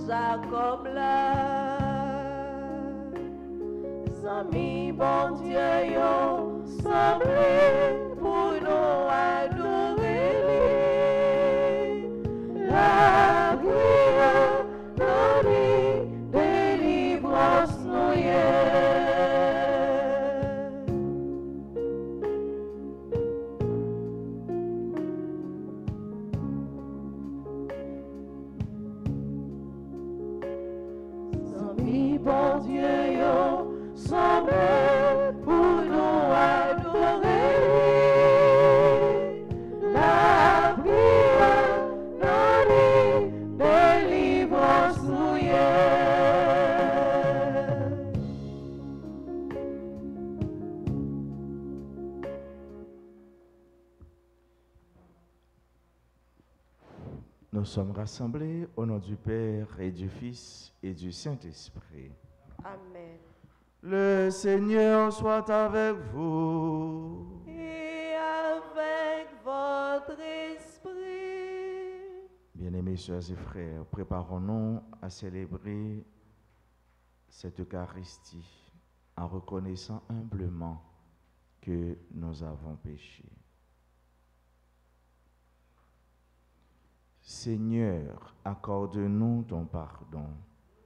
Jacob là. Zami bon Dieu yo, semblé pour nous adorer. La prière, notre délivrance nous est. Bon Dieu, yo, semblé pour nous adorer. La prière, notre délivrance nous est. Nous sommes rassemblés au nom du Père et du Fils et du Saint-Esprit. Amen. Le Seigneur soit avec vous. Et avec votre esprit. Bien-aimés sœurs et frères, préparons-nous à célébrer cette Eucharistie en reconnaissant humblement que nous avons péché. Seigneur, accorde-nous ton pardon.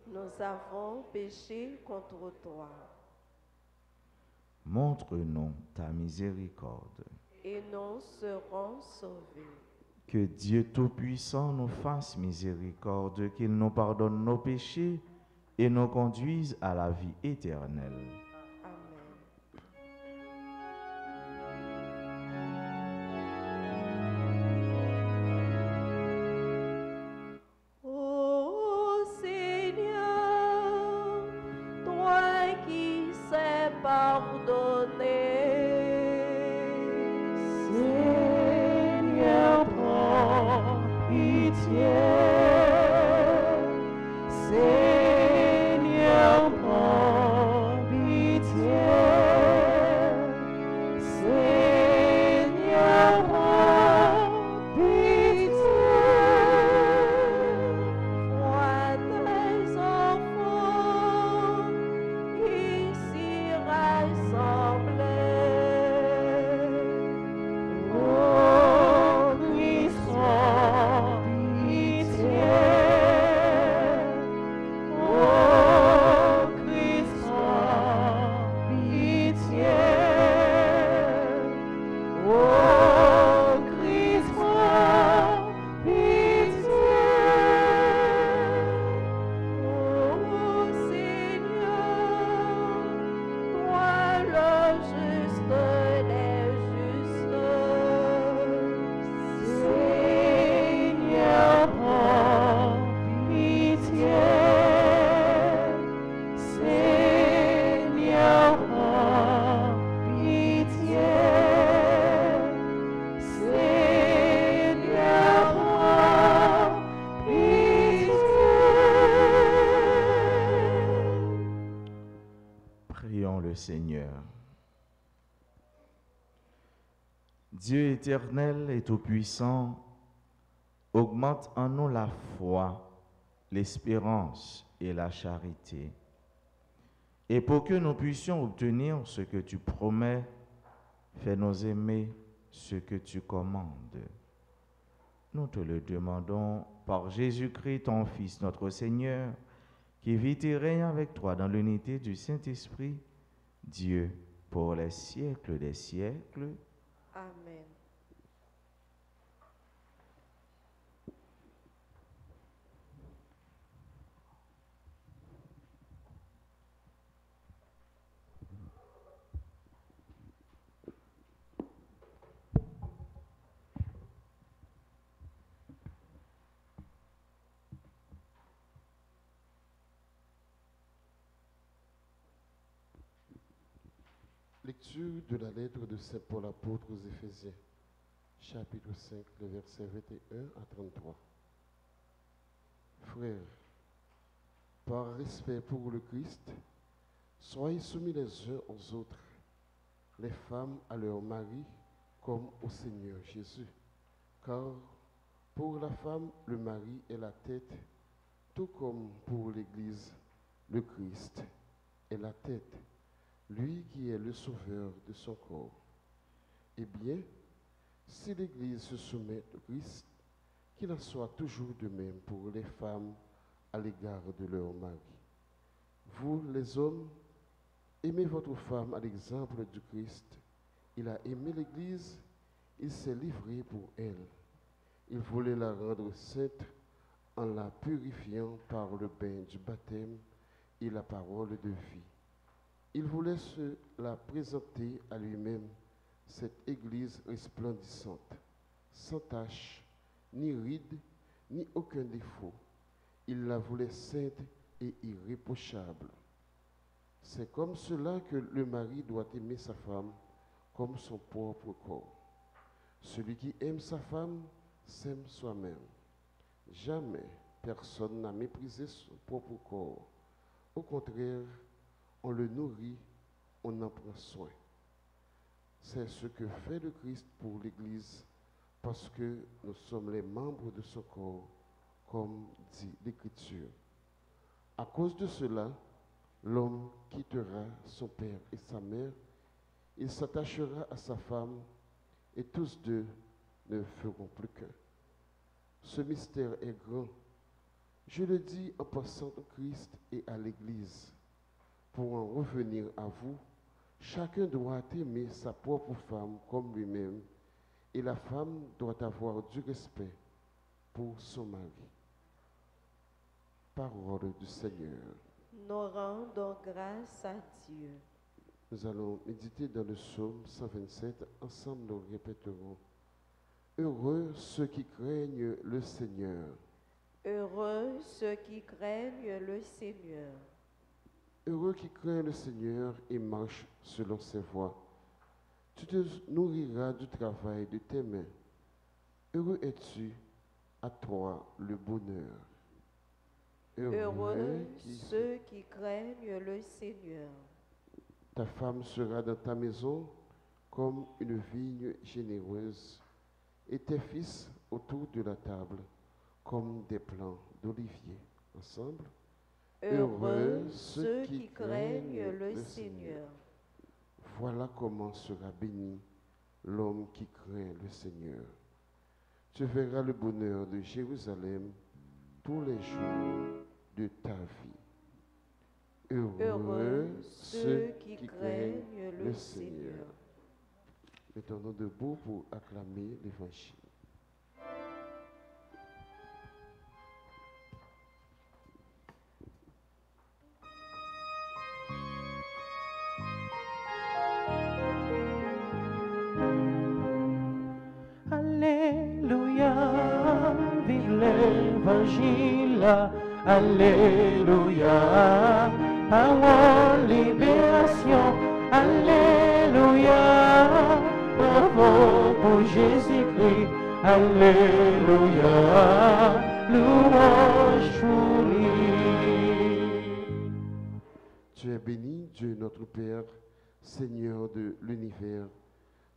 Nous avons péché contre toi. Montre-nous ta miséricorde. Et nous serons sauvés. Que Dieu Tout-Puissant nous fasse miséricorde, qu'il nous pardonne nos péchés et nous conduise à la vie éternelle. Seigneur, prends pitié. Seigneur, prends pitié. Seigneur, prends pitié. Vois tes enfants ici rassemblés. Prions le Seigneur. Dieu éternel et tout-puissant, augmente en nous la foi, l'espérance et la charité. Et pour que nous puissions obtenir ce que tu promets, fais-nous aimer ce que tu commandes. Nous te le demandons par Jésus-Christ, ton Fils, notre Seigneur, qui vit et règne avec toi dans l'unité du Saint-Esprit, Dieu, pour les siècles des siècles. Amen. Lecture de la lettre de Saint Paul apôtre aux Éphésiens, chapitre 5, les versets 21 à 33. Frères, par respect pour le Christ, soyez soumis les uns aux autres, les femmes à leurs maris comme au Seigneur Jésus. Car pour la femme, le mari est la tête, Tout comme pour l'Église, le Christ est la tête, lui qui est le sauveur de son corps. Eh bien, si l'Église se soumet au Christ, qu'il en soit toujours de même pour les femmes à l'égard de leur mari. Vous, les hommes, aimez votre femme à l'exemple du Christ. Il a aimé l'Église, il s'est livré pour elle. Il voulait la rendre sainte en la purifiant par le bain du baptême et la parole de vie. Il voulait se la présenter à lui-même, cette Église resplendissante, sans tache, ni ride, ni aucun défaut. Il la voulait sainte et irréprochable. C'est comme cela que le mari doit aimer sa femme comme son propre corps. Celui qui aime sa femme s'aime soi-même. Jamais personne n'a méprisé son propre corps. Au contraire, on le nourrit, on en prend soin. C'est ce que fait le Christ pour l'Église, parce que nous sommes les membres de son corps, comme dit l'Écriture. À cause de cela, l'homme quittera son père et sa mère, il s'attachera à sa femme, et tous deux ne feront plus qu'un. Ce mystère est grand. Je le dis en passant au Christ et à l'Église. Pour en revenir à vous, chacun doit aimer sa propre femme comme lui-même, et la femme doit avoir du respect pour son mari. Parole du Seigneur. Nous rendons grâce à Dieu. Nous allons méditer dans le psaume 127. Ensemble, nous répéterons. Heureux ceux qui craignent le Seigneur. Heureux ceux qui craignent le Seigneur. Heureux qui craint le Seigneur et marche selon ses voies. Tu te nourriras du travail de tes mains. Heureux es-tu, à toi le bonheur. Heureux ceux qui craignent le Seigneur. Ta femme sera dans ta maison comme une vigne généreuse, et tes fils autour de la table comme des plants d'olivier. Ensemble. Heureux ceux qui craignent le Seigneur. Voilà comment sera béni l'homme qui craint le Seigneur. Tu verras le bonheur de Jérusalem tous les jours de ta vie. Heureux ceux qui craignent le Seigneur. Mettons-nous debout pour acclamer l'Évangile. Alléluia, vive l'Évangile, Alléluia, parole, libération, Alléluia, bravo pour Jésus-Christ, Alléluia, louange pour lui. Tu es béni, Dieu notre Père, Seigneur de l'univers,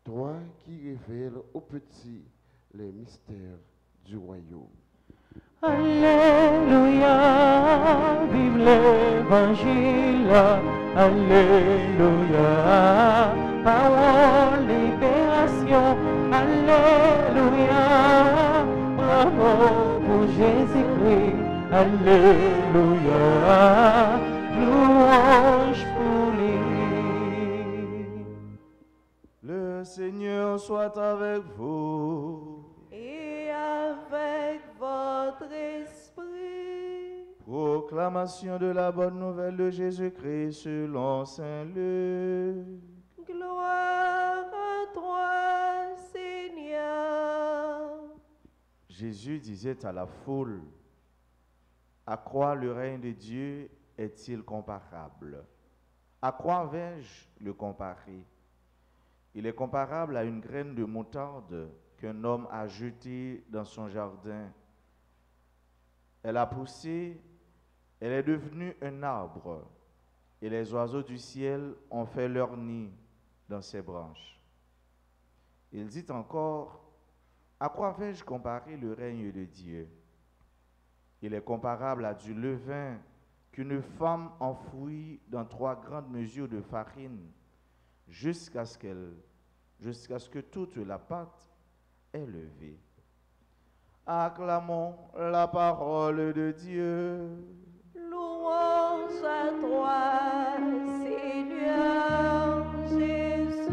toi qui révèles aux petits les mystères du royaume. Alléluia, vive l'Évangile, Alléluia, parole, libération, Alléluia, bravo pour Jésus-Christ, Alléluia, louange pour lui. Le Seigneur soit avec vous. Et avec votre esprit. Proclamation de la bonne nouvelle de Jésus-Christ selon saint Luc. Gloire à toi, Seigneur. Jésus disait à la foule, à quoi le règne de Dieu est-il comparable? À quoi vais-je le comparer? Il est comparable à une graine de moutarde qu'un homme a jetée dans son jardin. Elle a poussé, elle est devenue un arbre, et les oiseaux du ciel ont fait leur nid dans ses branches. Il dit encore, à quoi vais-je comparer le règne de Dieu? Il est comparable à du levain qu'une femme enfouit dans 3 grandes mesures de farine jusqu'à ce que toute la pâte est levée. Acclamons la parole de Dieu. Louange à toi, Seigneur Jésus.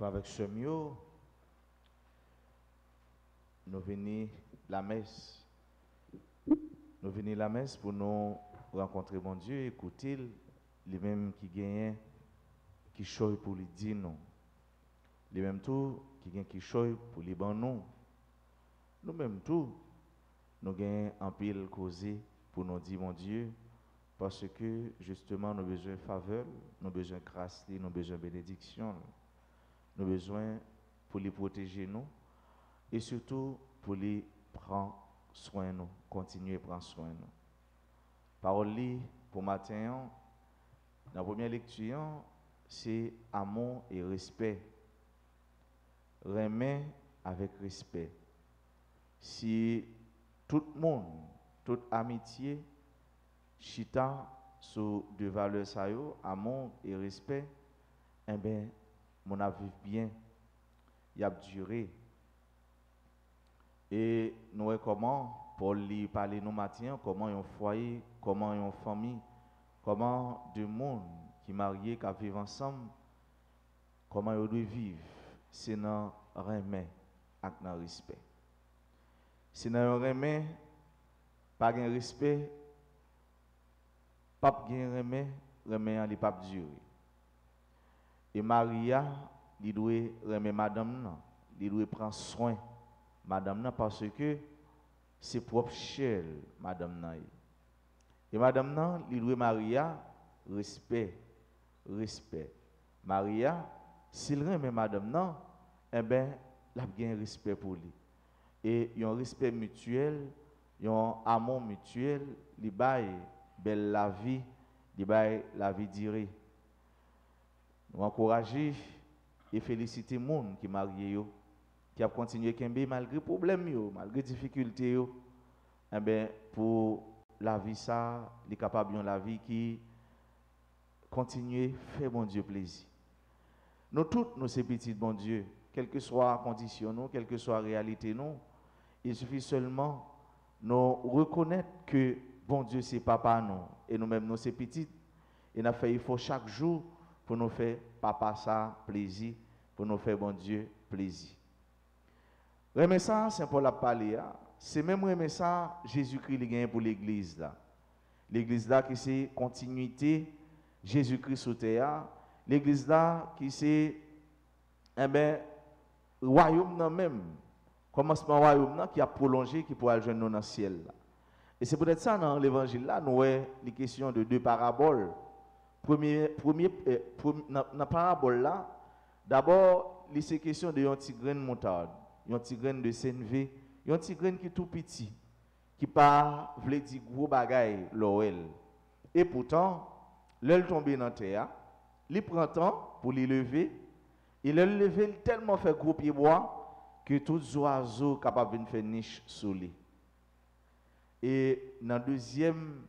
Avec ce mieux, nous venons la messe. Nous venons la messe pour nous rencontrer mon Dieu, écouter les mêmes qui gagnent, qui choisissent pour lui dire non. Les mêmes tout qui gagnent qui choisissent pour lui dire non. Nous mêmes tout, nous gagnons en pile causé pour nous dire mon Dieu, parce que justement nous avons besoin de faveur, nous avons besoin de grâce, nous avons besoin de bénédiction. Nous avons besoin pour les protéger nous et surtout pour les prendre soin de nous, continuer à prendre soin de nous. Parole pour matin, dans la première lecture, c'est amour et respect. Remet avec respect. Si tout le monde, toute amitié, chita sur deux valeurs ça yo, amour et respect, eh bien, mon avis bien, il a duré. Et nous voyons comment, pour lui parler nous matin, comment un foyer, comment une famille, comment deux mondes qui mariés, qui vivent ensemble, comment ils doivent vivre, c'est dans le remet avec le respect. Si dans le remet, pas de respect, pas de remet, remet n'est pas durer. Et Maria, il doit remettre madame, il doit prendre soin madame parce que c'est propre chair madame. Et madame, il doit Maria, respect. Maria, s'il remet madame, eh bien, il a bien respect pour lui. Et il y a un respect mutuel, il y a un amour mutuel, il baille belle la vie, il baille la vie durée. Nous encourager et féliciter les gens qui sont mariés, qui ont continué à malgré les problèmes, malgré les difficultés. Eh bien, pour la vie, ça, les capables de la vie qui continue à faire bon Dieu plaisir. Nous tous, nous sommes petits, bon Dieu, quelle que soit la condition, quelle que soit la réalité, il suffit seulement nous reconnaître que bon Dieu, c'est papa, nous, et nous-mêmes, nous sommes petits, et nous fait il faut chaque jour pour nous faire papa ça plaisir, pour nous faire bon Dieu plaisir. Remet ça, Saint Paul a parlé, c'est même remet ça, Jésus-Christ le gagne pour l'église là. L'église là qui c'est continuité, Jésus-Christ sur terre, l'église là qui c'est, eh bien, royaume là même, commencement royaume là qui a prolongé, qui pourra joindre nous dans le ciel là. Et c'est peut-être ça dans l'évangile là, nous avons les questions de 2 paraboles. Dans la parabole là, d'abord, il est question de un petit grain de moutarde, un petit grain de sénévé, un petit grain qui est tout petit, qui pas veut dire gros bagaille l'oel. Et pourtant, l'œil tombe dans la terre, il prend temps pour les lever, et le lever tellement fait gros pied bois que tous les oiseaux capables de faire niche sous lui. Et dans le deuxième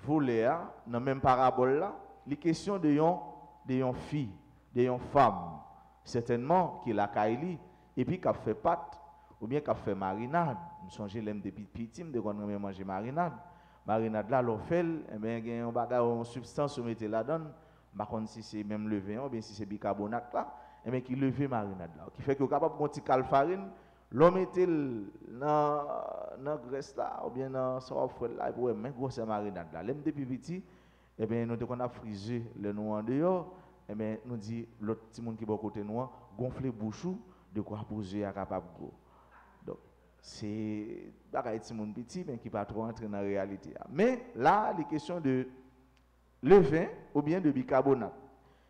volet, dans la même parabole là, les questions de yon fille, de yon femme, certainement qui la kaili et puis qui a fait pâte ou bien qui a fait marinade. Je songe l'aime depuis petit, de quand on manger marinade. Marinade là, l'on fait, eh bien il y a un bagage, une substance mettez là-dedans. Par contre si c'est même levain ou bien si c'est bicarbonate là, eh bien qui lever marinade là, qui fait que capable de petit farine, l'on mettez dans graisse là ou bien dans sauce là pour mettre grosse marinade là. L'aime depuis petit, eh bien nous qu'on a frisé le noix en dehors, eh bien nous dit l'autre petit monde qui est côté noir gonfler bouchou de quoi poser à capable go. Donc c'est bagaille petit monde petit mais qui pas trop entrer dans la réalité. Mais là les questions de levain ou bien de bicarbonate,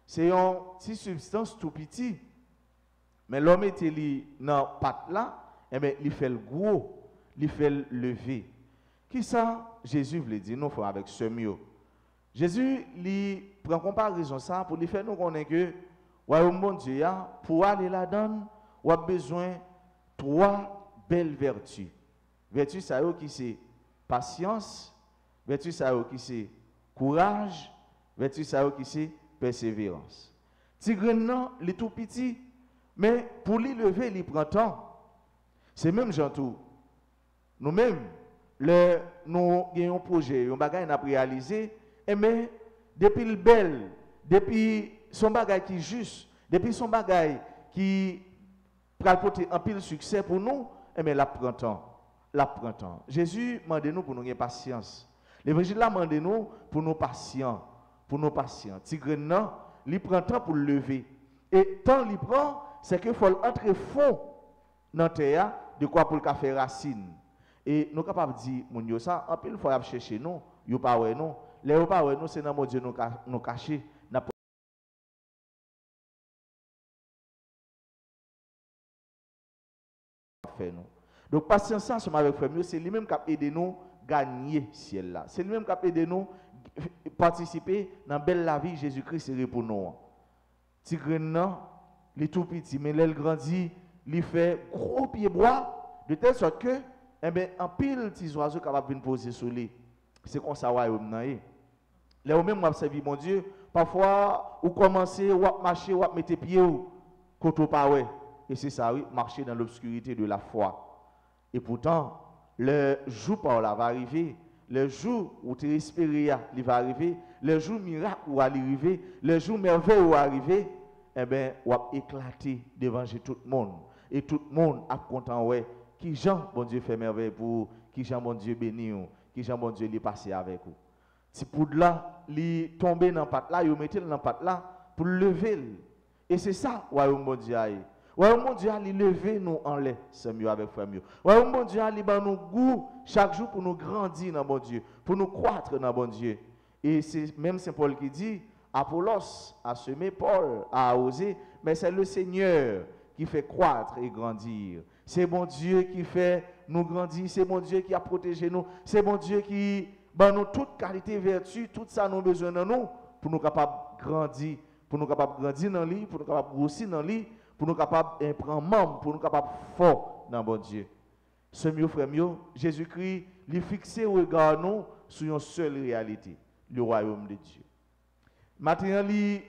c'est une petite substance tout petit. Mais l'homme était dans pâte là, eh bien il fait le gros, il fait le lever. Qui ça Jésus veut dire nous faut avec ce mieux. Jésus lui prend comparaison ça pour lui faire nous connaître que royaume bon Dieu pour aller là-dedans, on a besoin de 3 belles vertus. Vertu ça qui c'est patience, vertu ça qui c'est courage, vertu ça qui c'est persévérance. Tigre non, il est tout petit, mais pour lui lever, il prend temps. C'est même Jean-Tout. Nous-mêmes, nous avons un projet, un bagage à réaliser, mais depuis le bel, depuis son bagage qui est juste, depuis son bagage qui va porter un pile succès pour nous, mais la prend temps. Jésus demande nous pour nous avoir patience. L'évangile là demande nous pour nous patients, Tigre non, il prend temps pour le lever. Et tant il prend, c'est qu'il faut entrer fond dans la terre, de quoi pour le faire racine. Et nous sommes capables de dire, mon Dieu, ça, en pile fois chercher nous, yo pas ouais nous. Les pas ouais nous, c'est dans mon Dieu nous cacher. Donc patience ensemble avec frère, c'est lui-même qui a aidé nous gagner ciel là. C'est lui-même qui a aidé nous participer dans belle la vie Jésus-Christ c'est pour nous. Tigre non, il est tout petit mais il grandit, il fait gros pied bois de telle sorte que en pile petits oiseaux capable venir poser sur lui. C'est comme ça royaume nan est. Là même moi servi mon Dieu, parfois ou commencer ou marcher ou mettre pied ou côté pas ouais. Et c'est ça oui, marcher dans l'obscurité de la foi. Et pourtant, le jour par là va arriver, le jour où tu espères, il va arriver, le jour miracle où va arriver, le jour merveille où va arriver, on va éclater devant tout le monde. Et tout le monde a content, ouais, qui Jean, bon Dieu, fait merveille pour vous, qui Jean, bon Dieu, béni vous, qui Jean, bon Dieu, il est passé avec vous. Si pour là, il tombe dans la patte là, il met dans la patte là pour le lever. Et c'est ça, ouais, bon Dieu, ouais, mon Dieu, il lever nous en l'air, c'est mieux avec frère mieux. Ouais, mon Dieu, il ban nous goût chaque jour pour nous grandir dans bon Dieu, pour nous croître dans bon Dieu. Et c'est même Saint Paul qui dit, Apollos a semé, Paul a arrosé, mais c'est le Seigneur qui fait croître et grandir. C'est bon Dieu qui fait nous grandir, c'est bon Dieu qui a protégé nous, c'est bon Dieu qui ban nous toute qualité, vertu, tout ça nous besoin de nous pour nous capables de grandir, pour nous capables de grandir dans lui, pour nous capables de grossir dans lui. Pour nous capables de prendre membre, pour nous capables de fort dans bon Dieu. Ce mieux frère mieux, Jésus-Christ, il fixe au regard nous sur une seule réalité, le royaume de Dieu. Maintenant, il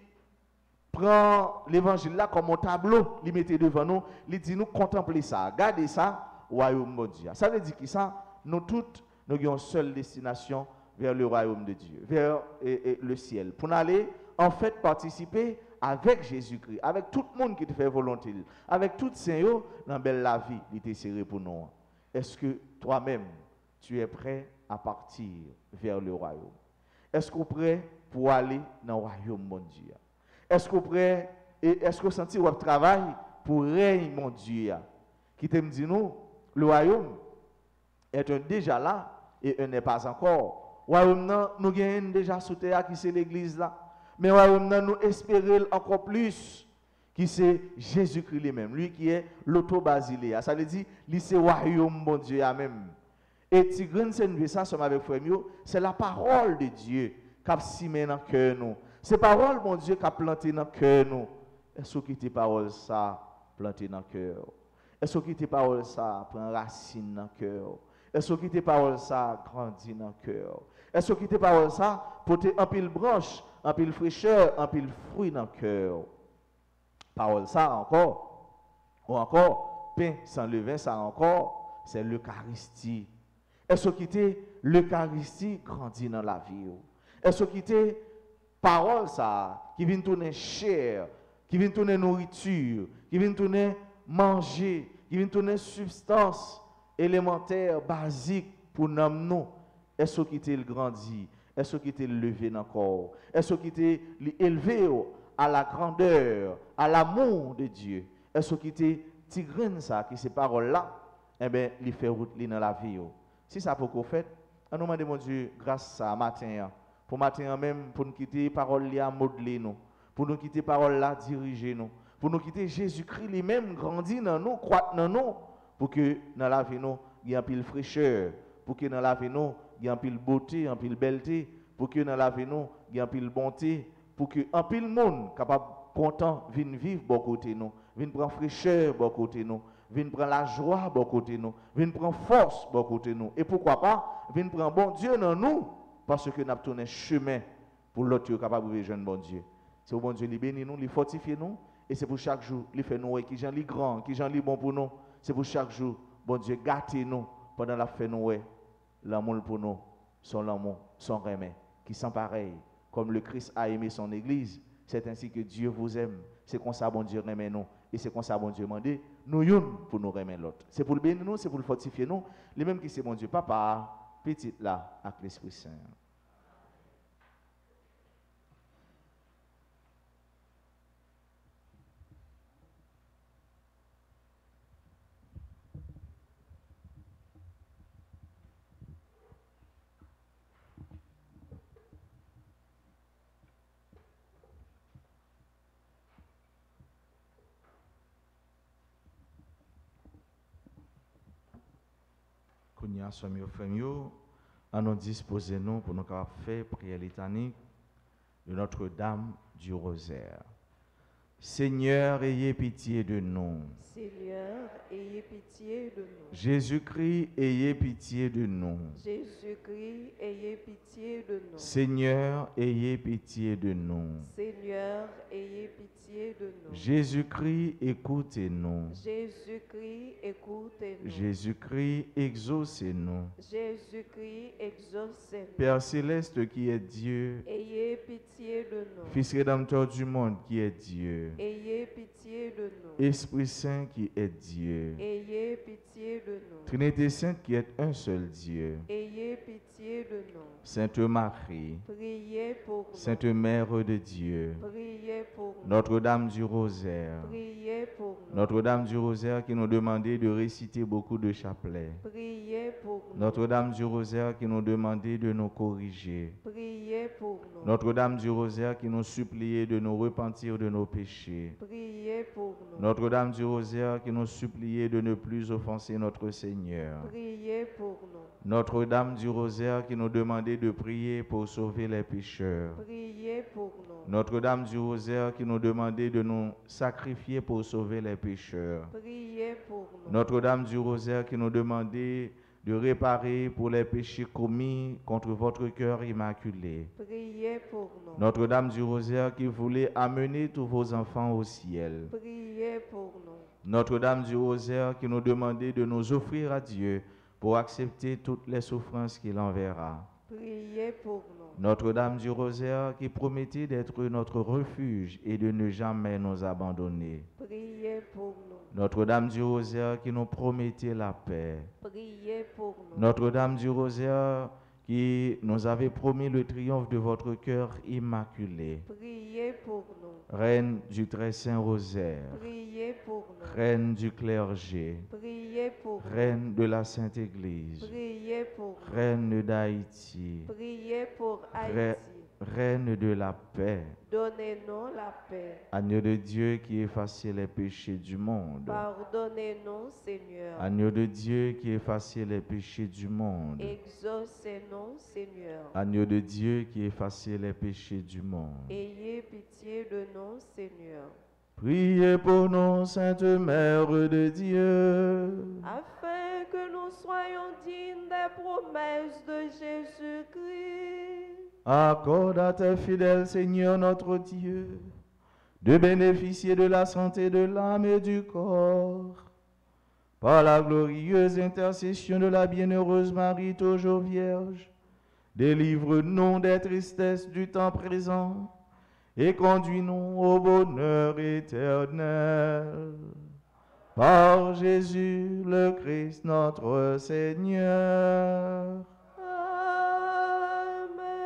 prend l'évangile là comme un tableau, il met devant nous, il dit nous contempler ça, regardez ça, royaume de Dieu. Ça veut dire que ça, nous toutes, nous avons une seule destination vers le royaume de Dieu, vers le ciel. Pour aller, en fait, participer avec Jésus-Christ, avec tout le monde qui te fait volonté, avec tout Seigneur dans belle la vie, il t'est serré pour nous. Est-ce que toi-même, tu es prêt à partir vers le royaume? Est-ce que tu es prêt pour aller dans le royaume, mon Dieu? Est-ce que tu es prêt et est-ce que tu sens votre travail pour régner, mon Dieu? Qui te dit nous, le royaume est déjà là et un n'est pas encore. Le royaume, nous gagnons déjà sous terre qui c'est l'église là. Mais nous espérons encore plus qui c'est Jésus-Christ lui-même, lui qui est l'auto-basiléa. Ça veut dire, lui c'est royaume bon Dieu même. Et Tigre c'est ça, avec frère, c'est la parole de Dieu qui a simé dans le cœur nous. C'est la parole bon Dieu qui a planté dans le cœur nous. Est-ce que tes paroles ça planté dans le cœur? Est-ce que tes paroles ça prend racine dans le cœur? Est-ce que tes paroles ça grandit dans le cœur? Est-ce que tes paroles ça porter un pile branche, un pile fraîcheur, un pile fruit dans le cœur? Parole ça encore, ou encore, pain sans levain ça encore, c'est l'Eucharistie. Est-ce que l'Eucharistie grandit dans la vie? Est-ce que parole ça, qui vient tourner chair, qui vient tourner nourriture, qui vient tourner manger, qui vient tourner substance élémentaire, basique pour nous? Est-ce qu'il grandit? Est-ce qu'il levé dans le corps? Est-ce qu'il élevé à la grandeur, à l'amour de Dieu? Est-ce qu'il tigre ça, qui ces paroles-là, eh bien, il fait route dans la vie? Si ça peut qu'on fait, on nous demande, mon Dieu, grâce à matin, pour matin même, pour nous quitter parole-là, modeler nous, pour nous quitter parole-là, diriger nous, pour nous quitter Jésus-Christ lui-même, grandir dans nous, croître dans nous, pour que dans la vie, nous, il y ait un pile fraîcheur, pour que dans la vie, nous, il y ait un pile beauté, un pile belleté, pour que dans la vie, nous, il y ait un pile bonté, pour que un pile monde capable content vienne vivre bon côté nous, Vin prendre fraîcheur bon côté nous. Vin prendre la joie bon côté nous. Vin prendre force bon côté nous. Et pourquoi pas, vin prendre bon Dieu dans nous parce que nous avons tourné chemin pour l'autre capable de rejoindre bon Dieu. C'est au bon Dieu qui bénit nous, qui fortifie nous et c'est pour chaque jour, il fait nous qui j'en lit grand, qui j'en lit bon pour nous. C'est pour chaque jour, bon Dieu gâte nous pendant la fait nous l'amour pour nous, son amour, son remède qui sont pareils comme le Christ a aimé son église. C'est ainsi que Dieu vous aime. C'est comme ça bon Dieu remet nous. Et c'est comme ça bon Dieu demande nous une pour nous remettre l'autre. C'est pour le bénir nous, c'est pour le fortifier nous. Les mêmes qui c'est bon Dieu, papa, petit là, avec l'Esprit Saint. Kounia somi au femio, à nous disposer nous pour nous faire prière litanique de Notre-Dame du Rosaire. Seigneur, ayez pitié de nous. Seigneur, ayez pitié de nous. Jésus-Christ, ayez pitié de nous. Jésus-Christ, ayez pitié de nous. Seigneur, ayez pitié de nous. Seigneur, ayez pitié de nous. Jésus-Christ, écoutez-nous. Jésus-Christ, écoutez-nous. Jésus-Christ, exaucez-nous. Jésus-Christ, exaucez-nous. Père céleste qui est Dieu, Ayez pitié de nous. Fils rédempteur du monde qui est Dieu, Ayez pitié de nous. Esprit Saint qui est Dieu, Ayez pitié de nous. Trinité Sainte qui est un seul Dieu, Ayez pitié de nous. Sainte Marie, Priez pour nous. Sainte Mère de Dieu, Priez pour nous. Notre-Dame du Rosaire, Priez pour nous. Notre-Dame du Rosaire qui nous demandait de réciter beaucoup de chapelets, Priez pour nous. Notre-Dame du Rosaire qui nous demandait de nous corriger, Priez pour nous. Notre-Dame du Rosaire qui nous suppliait de nous repentir de nos péchés, Priez pour nous. Notre-Dame du Rosaire qui nous suppliait de ne plus offenser notre Seigneur, Priez pour nous. Notre-Dame du Rosaire qui nous demandait de prier pour sauver les pécheurs, Priez pour nous. Notre-Dame du Rosaire qui nous demandait de nous sacrifier pour sauver les pécheurs, Priez pour nous. Notre-Dame du Rosaire qui nous demandait de réparer pour les péchés commis contre votre cœur immaculé, Priez pour nous. Notre-Dame du Rosaire qui voulait amener tous vos enfants au ciel, Priez pour nous. Notre-Dame du Rosaire qui nous demandait de nous offrir à Dieu pour accepter toutes les souffrances qu'il enverra, Priez pour nous. Notre-Dame du Rosaire qui promettait d'être notre refuge et de ne jamais nous abandonner, Priez pour nous. Notre-Dame du Rosaire qui nous promettait la paix, Priez pour nous. Notre-Dame du Rosaire qui nous avait promis le triomphe de votre cœur immaculé, Priez pour nous. Reine du très saint rosaire, Priez pour nous. Reine du clergé, Priez pour nous. Reine de la Sainte Église, Priez pour nous. Reine d'Haïti, Priez pour Re- Haïti. Reine de la paix, Donnez-nous la paix. Agneau de Dieu qui effaçait les péchés du monde, Pardonnez-nous, Seigneur. Agneau de Dieu qui effaçait les péchés du monde, Exaucez-nous, Seigneur. Agneau de Dieu qui effaçait les péchés du monde. Ayez pitié de nous, Seigneur. Priez pour nous, Sainte Mère de Dieu. Afin que nous soyons dignes des promesses de Jésus-Christ. Accorde à tes fidèles, Seigneur notre Dieu, de bénéficier de la santé de l'âme et du corps. Par la glorieuse intercession de la bienheureuse Marie, toujours Vierge, délivre-nous des tristesses du temps présent et conduis-nous au bonheur éternel. Par Jésus le Christ notre Seigneur. Amen.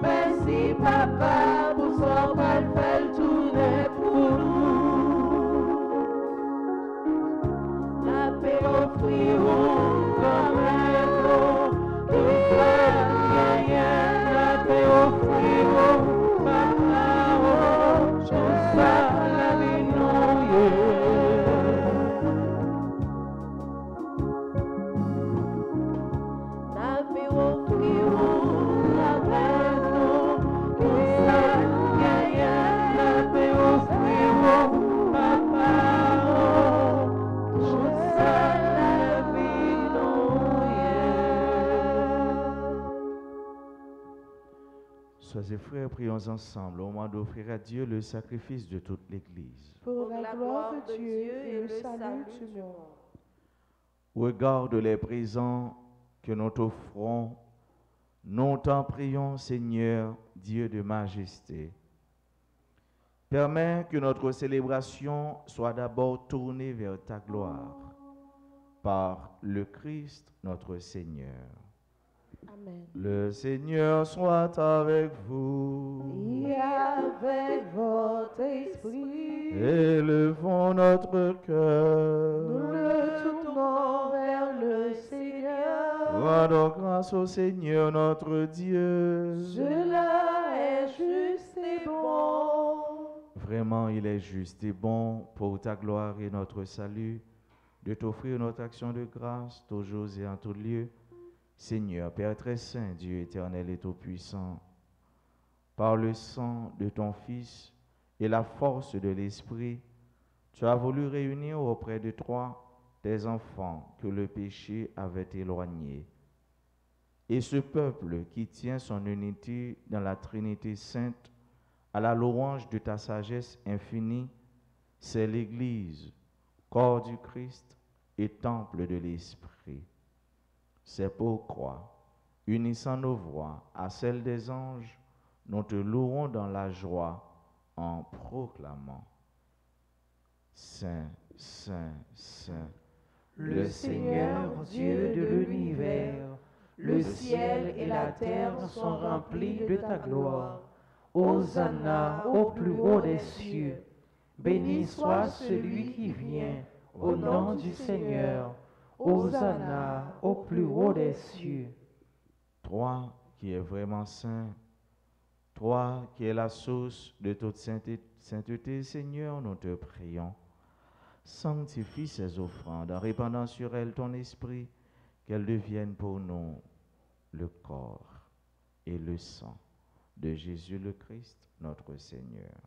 Merci papa pour son fait tourner pour nous. La paix offrir comme un lot, qui fait rien, la paix offrir papa, je sais la vie la paix offrir la paix. Sois et frères, prions ensemble au moment d'offrir à Dieu le sacrifice de toute l'Église. Pour la gloire de Dieu et le salut du monde. Regarde les présents que nous t'offrons. Nous t'en prions, Seigneur, Dieu de majesté. Permets que notre célébration soit d'abord tournée vers ta gloire, par le Christ notre Seigneur. Amen. Le Seigneur soit avec vous. Et avec votre esprit. Élevons notre cœur. Nous le tournons vers le Seigneur. Rendons grâce au Seigneur notre Dieu. Cela est juste et bon. Vraiment, il est juste et bon pour ta gloire et notre salut de t'offrir notre action de grâce toujours et en tout lieu. Seigneur, Père très saint, Dieu éternel et tout-puissant, par le sang de ton Fils et la force de l'Esprit, tu as voulu réunir auprès de toi tes enfants que le péché avait éloignés. Et ce peuple qui tient son unité dans la Trinité sainte, à la louange de ta sagesse infinie, c'est l'Église, corps du Christ et temple de l'Esprit. C'est pourquoi, unissant nos voix à celles des anges, nous te louerons dans la joie en proclamant Saint, Saint, Saint, le Seigneur Dieu de l'univers, le ciel et la terre sont remplis de ta gloire. Hosanna au plus haut des cieux. Béni soit celui qui vient au nom du Seigneur. Hosanna au plus haut des cieux. Toi qui es vraiment saint, toi qui es la source de toute sainteté, Seigneur, nous te prions. Sanctifie ces offrandes en répandant sur elles ton esprit, qu'elles deviennent pour nous le corps et le sang de Jésus le Christ, notre Seigneur.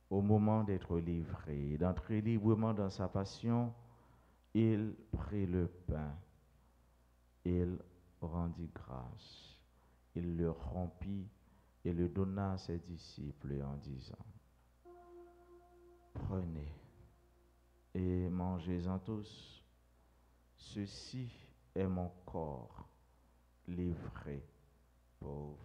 Au moment d'être livré, d'entrer librement dans sa passion, il prit le pain, il rendit grâce, il le rompit et le donna à ses disciples en disant, prenez et mangez-en tous, ceci est mon corps livré pour vous.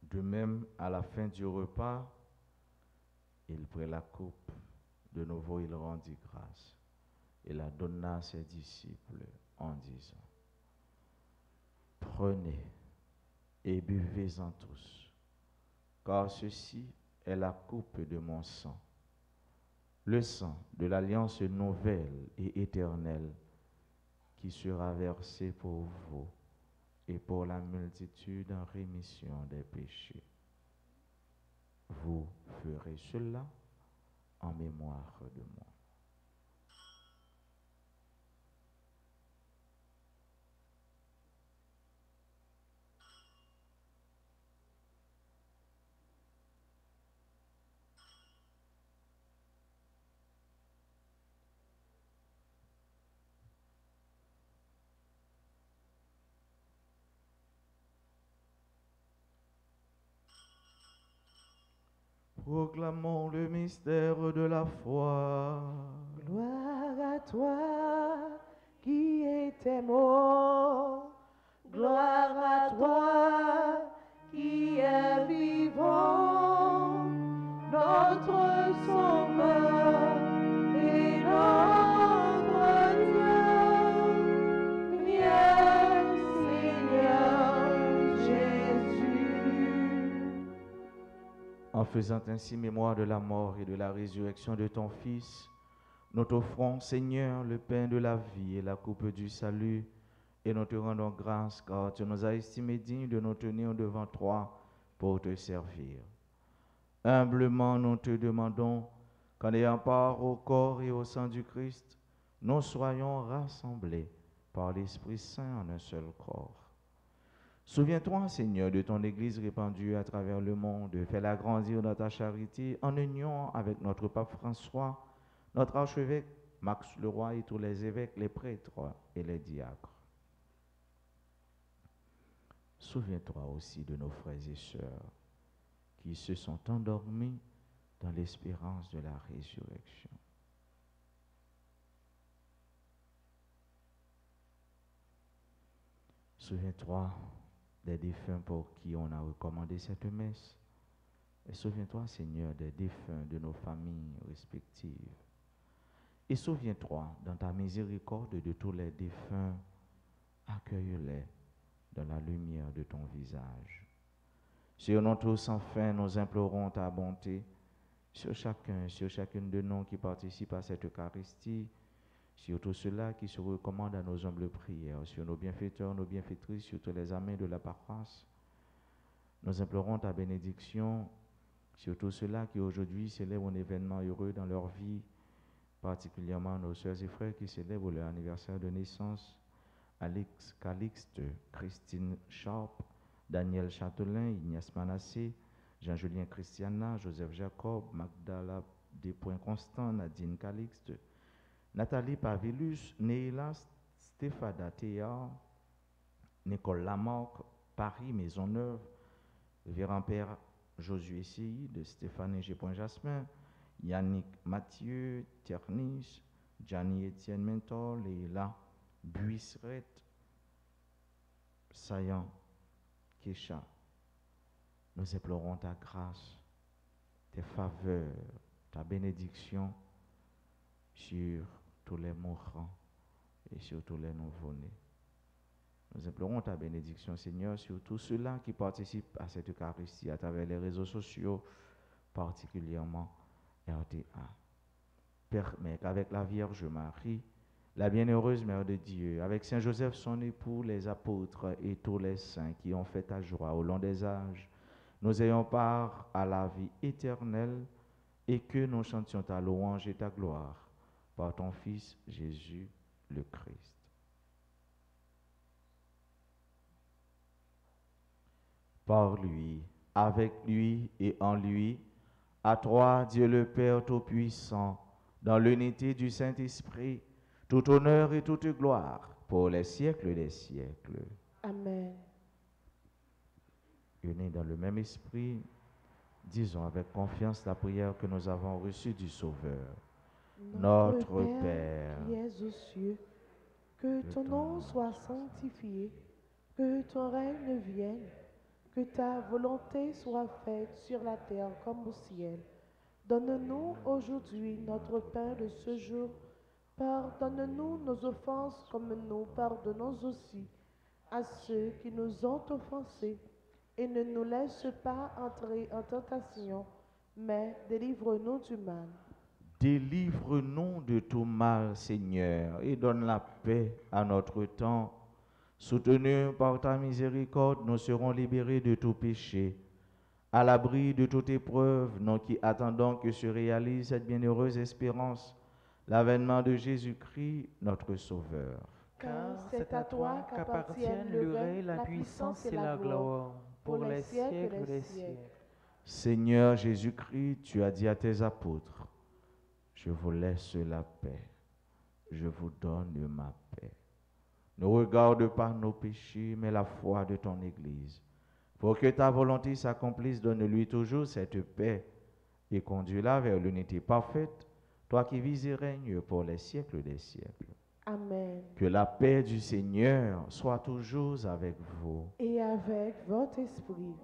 De même, à la fin du repas, il prit la coupe. De nouveau, il rendit grâce et la donna à ses disciples en disant, prenez et buvez-en tous, car ceci est la coupe de mon sang, le sang de l'alliance nouvelle et éternelle qui sera versé pour vous et pour la multitude en rémission des péchés. Vous ferez cela en mémoire de moi. Proclamons le mystère de la foi. Gloire à toi qui étais mort. Gloire à toi qui est vivant. Notre Sauveur et notre Dieu. Viens, Seigneur Jésus. En faisant ainsi mémoire de la mort et de la résurrection de ton Fils, nous t'offrons, Seigneur, le pain de la vie et la coupe du salut, et nous te rendons grâce car tu nous as estimés dignes de nous tenir devant toi pour te servir. Humblement, nous te demandons qu'en ayant part au corps et au sang du Christ, nous soyons rassemblés par l'Esprit Saint en un seul corps. Souviens-toi, Seigneur, de ton Église répandue à travers le monde. Fais-la grandir dans ta charité en union avec notre pape François, notre archevêque Max Leroy et tous les évêques, les prêtres et les diacres. Souviens-toi aussi de nos frères et sœurs qui se sont endormis dans l'espérance de la résurrection. Souviens-toi des défunts pour qui on a recommandé cette messe. Et souviens-toi, Seigneur, des défunts de nos familles respectives. Et souviens-toi, dans ta miséricorde, de tous les défunts, accueille-les dans la lumière de ton visage. Sur nous tous, enfin, nous implorons ta bonté, sur chacune de nous qui participe à cette Eucharistie, sur tous ceux-là qui se recommandent à nos humbles prières, sur nos bienfaiteurs, nos bienfaitrices, sur tous les amants de la paroisse. Nous implorons ta bénédiction sur tous ceux-là qui aujourd'hui célèbrent un événement heureux dans leur vie, particulièrement nos sœurs et frères qui célèbrent leur anniversaire de naissance, Alex Calixte, Christine Sharp, Daniel Châtelain, Ignace Manassé, Jean-Julien Christiana, Joseph Jacob, Magdala Despoints-Constant, Nadine Calixte, Nathalie Pavilus, Néla Stéphada Théa, Nicole Lamarck, Paris Maisonneuve, Révérend-Père Josué Séide, Stéphane G.Jasmin, Yannick Mathieu, Ternis, Gianni Étienne Mentor, Léla Buisseret, Saillant, Kesha. Nous implorons ta grâce, tes faveurs, ta bénédiction sur tous les mourants et sur tous les nouveau-nés. Nous implorons ta bénédiction, Seigneur, sur tous ceux-là qui participent à cette Eucharistie à travers les réseaux sociaux, particulièrement RDA. Permets qu'avec la Vierge Marie, la bienheureuse Mère de Dieu, avec Saint Joseph son époux, les apôtres et tous les saints qui ont fait ta joie au long des âges, nous ayons part à la vie éternelle et que nous chantions ta louange et ta gloire par ton Fils Jésus le Christ. Par lui, avec lui et en lui, à toi, Dieu le Père Tout-Puissant, dans l'unité du Saint-Esprit, tout honneur et toute gloire pour les siècles des siècles. Amen. Unis dans le même esprit, disons avec confiance la prière que nous avons reçue du Sauveur. Notre Père, qui es aux cieux, que ton nom soit sanctifié, que ton règne vienne, que ta volonté soit faite sur la terre comme au ciel. Donne-nous aujourd'hui notre pain de ce jour. Pardonne-nous nos offenses comme nous pardonnons aussi à ceux qui nous ont offensés. Et ne nous laisse pas entrer en tentation, mais délivre-nous du mal. Délivre-nous de tout mal, Seigneur, et donne la paix à notre temps. Soutenus par ta miséricorde, nous serons libérés de tout péché. À l'abri de toute épreuve, nous qui attendons que se réalise cette bienheureuse espérance, l'avènement de Jésus-Christ, notre Sauveur. Car c'est à toi qu'appartiennent le règne, la puissance et la gloire, pour les siècles des siècles. Seigneur Jésus-Christ, tu as dit à tes apôtres, je vous laisse la paix, je vous donne ma paix. Ne regarde pas nos péchés, mais la foi de ton Église. Pour que ta volonté s'accomplisse, donne-lui toujours cette paix et conduis-la vers l'unité parfaite, toi qui vis et règnes pour les siècles des siècles. Amen. Que la paix du Seigneur soit toujours avec vous. Et avec votre esprit.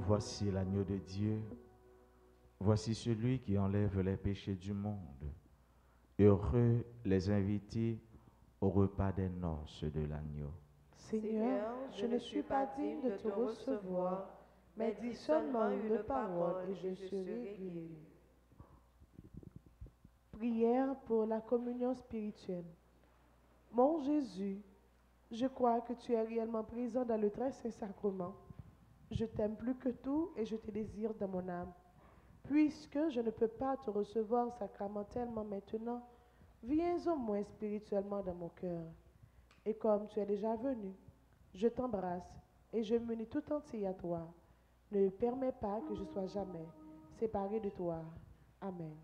Voici l'agneau de Dieu, voici celui qui enlève les péchés du monde. Heureux les invités au repas des noces de l'agneau. Seigneur, je ne suis pas digne de te recevoir, mais dis seulement une parole et je serai guéri. Prière pour la communion spirituelle. Mon Jésus, je crois que tu es réellement présent dans le très saint sacrement. Je t'aime plus que tout et je te désire dans mon âme. Puisque je ne peux pas te recevoir sacramentellement maintenant, viens au moins spirituellement dans mon cœur. Et comme tu es déjà venu, je t'embrasse et je m'unis tout entier à toi. Ne permets pas que je sois jamais séparé de toi. Amen.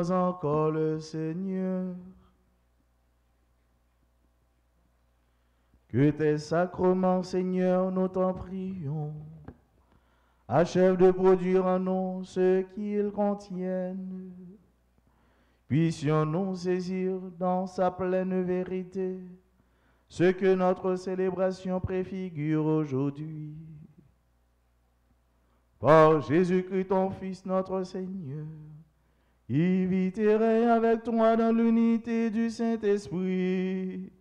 Prions encore le Seigneur. Que tes sacrements, Seigneur, nous t'en prions, achève de produire en nous ce qu'ils contiennent. Puissions-nous saisir dans sa pleine vérité ce que notre célébration préfigure aujourd'hui. Par Jésus-Christ, ton Fils, notre Seigneur, qui vit et règne avec toi dans l'unité du Saint-Esprit,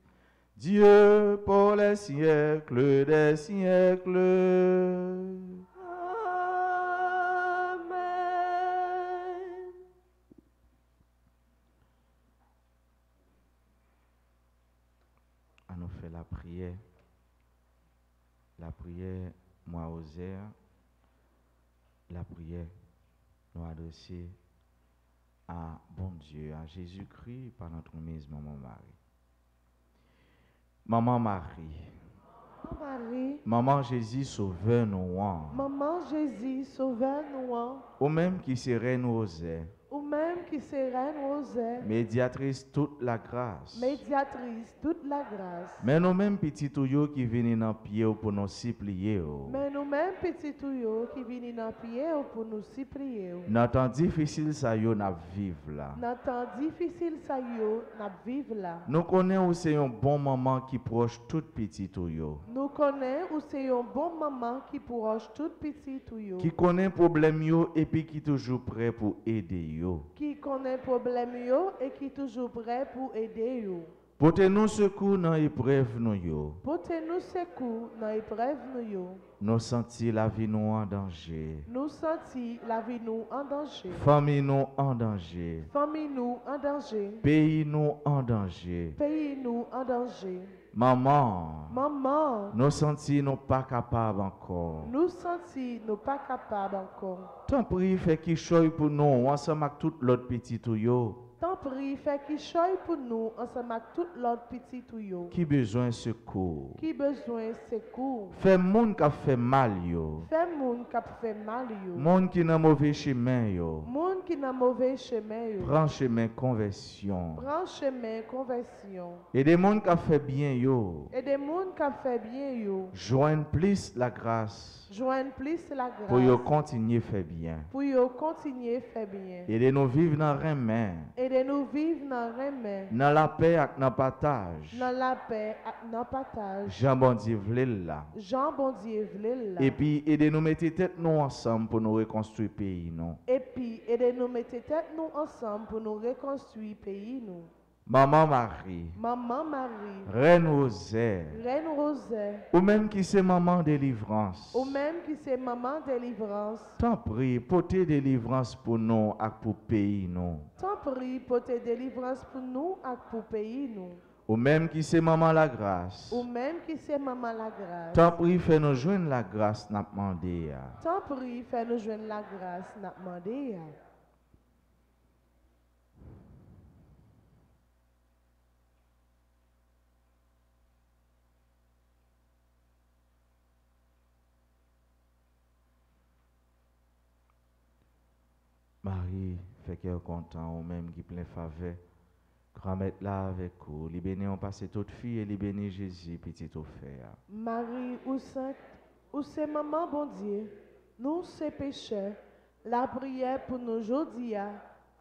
Dieu pour les siècles des siècles. Amen. On nous fait la prière. La prière, moi, Oser, la prière, nous adresser à bon Dieu, à Jésus-Christ, par notre mise, Maman Marie. Maman Marie, Marie, Maman Jésus, sauveur-nous, Maman Jésus, sauveur-nous, ou même qui serait nous osait, ou même qui serait Rosée, médiatrice toute la grâce. médiatrice toute la grâce. Mais nous-mêmes, petits tuyaux qui viennent dans pied pour nous supplier. Mais nous-mêmes, petits tuyaux qui viennent dans pied pour nous supplier. Dans temps difficile, ça y est, nous vivons là. Dans temps difficile, ça y est, nous vivons là. Nous connaissons aussi un bon moment qui proche tout petit tuyau. Nous connaissons où c'est un bon maman qui proche tout petit tuyau. Qui connaît problème yo et puis qui toujours prêt pour aider yo. Qui connaît problème yo et qui toujours prêt pour aider yo. Portez-nous secours dans l'épreuve nous yo. Portez-nous secours dans l'épreuve nous yo. Nous sentir la vie nous en danger. Nous sentir la vie nous en danger. Famille nous en danger. Famille nous en danger. Pays nous en danger. Pays nous en danger. Maman, Maman, nous sentir nous pas capables encore. nous sentir nous pas capables encore. Tant pis fait qui choisit pour nous ensemble avec tout l'autre petit tuyau. Tant pis, fait qui choisit pour nous ensemble avec tout l'autre petit tuyau. Qui besoin de secours. Qui besoin secours. Fait monde qui a fait mal yo. Fait moun qui fait mal yo. Monde qui dans mauvais chemin yo. Moun qui dans mauvais chemin yo. Prends chemin conversion. Prends chemin conversion. Et des monde qui a fait bien yo. Et des moun qui fait bien yo. Joignent plus la grâce Joignent plus la grâce. pour yo continuer faire bien. Pour yo continuer faire bien. Et de nous vivre dans remen, Et de nous vivre dans remède. dans la paix et dans le partage. Dans la paix et dans le partage. Jean bon Dieu vle là. Jean bon Dieu vle là. Et puis aider nous mettre tête nous ensemble pour nous reconstruire pays non. Et puis, aider nous mettre tête nous ensemble pour nous reconstruire pays nous. Maman Marie, Maman Marie, Reine Rosaire, Reine Rosée, ou même qui c'est maman délivrance. ou même qui c'est maman délivrance. Tant prie, portez délivrance pour nous et pour pays nous. Tant prie pour tes délivrances pour nous et pour pays nous. Ou même qui c'est maman la grâce. Ou même qui c'est maman la grâce. Tant prie, fais nous joindre la grâce n'a demandé. Tant prie, fais nous joindre la grâce n'a demandé. Marie, fait qu'elle content, ou même qui plein faveur. Grand-mère là avec vous, les bénis ont passé toute fille et les bénis Jésus, petit offert. Marie ou sainte, ou c'est maman bon Dieu, nous ces pécheurs, la prière pour nous aujourd'hui,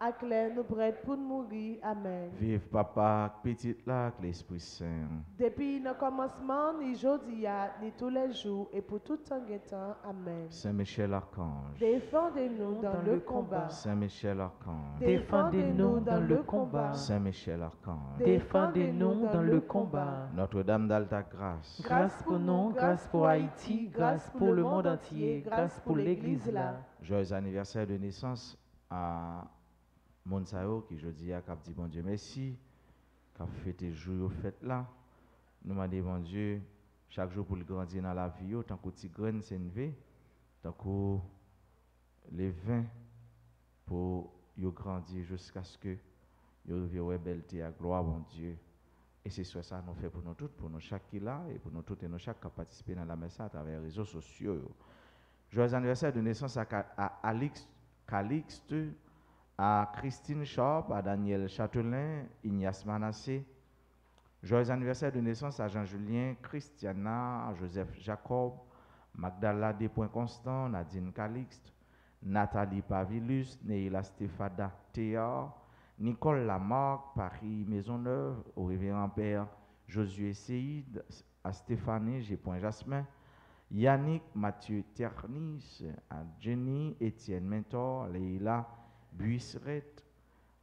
à clair nous prête pour nous mourir. Amen. Vive papa, petite là, l'Esprit Saint. Depuis le commencement, ni aujourd'hui, ni tous les jours, et pour tout temps et temps. Amen. Saint Michel Archange. Défendez-nous dans le combat. Saint Michel Archange. Défendez-nous dans le combat. Saint Michel Archange. Défendez-nous dans le combat. Notre-Dame d'Alta Grâce. Grâce pour nous, grâce pour Haïti, grâce pour le monde entier, grâce pour l'Église là. Joyeux anniversaire de naissance à Monsao qui je dis à Cap dit bon Dieu merci, qui a fêté jour au fête là. Nous demandons bon Dieu chaque jour pour le grandir dans la vie, tant que petit grain s'élever, tant que les vins pour yo grandir jusqu'à ce que yo revienne belleté à gloire bon Dieu. Et c'est ça nous fait pour nous tous, pour nous chaque qui là et pour nous tous et nous chaque qui a participé dans la messe à travers les réseaux sociaux. Joyeux anniversaire de naissance à Calixte à Christine Sharp, à Daniel Châtelain, Ignace Manassé. Joyeux anniversaire de naissance à Jean-Julien, Christiana, Joseph Jacob, Magdala Despoints-Constant, Nadine Calixte, Nathalie Pavilus, Neila Stéphada Théa, Nicole Lamarck, Paris Maisonneuve, au révérend père Josué Séide, à Stéphanie G. Jasmin, Yannick Mathieu Ternis, à Jenny Étienne Mentor, Leila Buisseret,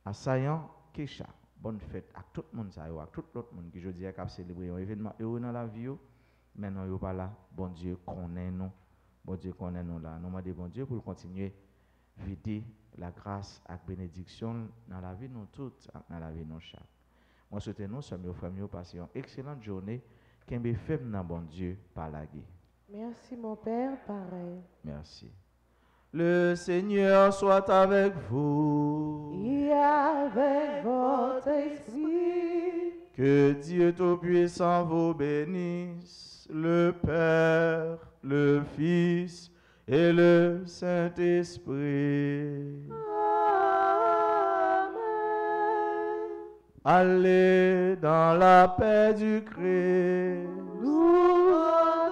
à Sayan Kesha. Bonne fête à tout le monde, à tout l'autre monde qui je dis a célébré un événement heureux dans la vie. Maintenant, yo pas là. Bon Dieu connaît nous. Bon Dieu connaît nous là. Nous demandons bon Dieu pour continuer à vider la grâce et la bénédiction dans la vie nous toutes, dans la vie nous chaque. Moi, souhaite nous, sommes frères, passer une excellente journée. Qu'un fait dans bon Dieu par la guerre. Merci mon Père, pareil. Merci. Le Seigneur soit avec vous. Et avec votre esprit. Que Dieu Tout-Puissant vous bénisse, le Père, le Fils et le Saint-Esprit. Amen. Allez dans la paix du Christ. Louange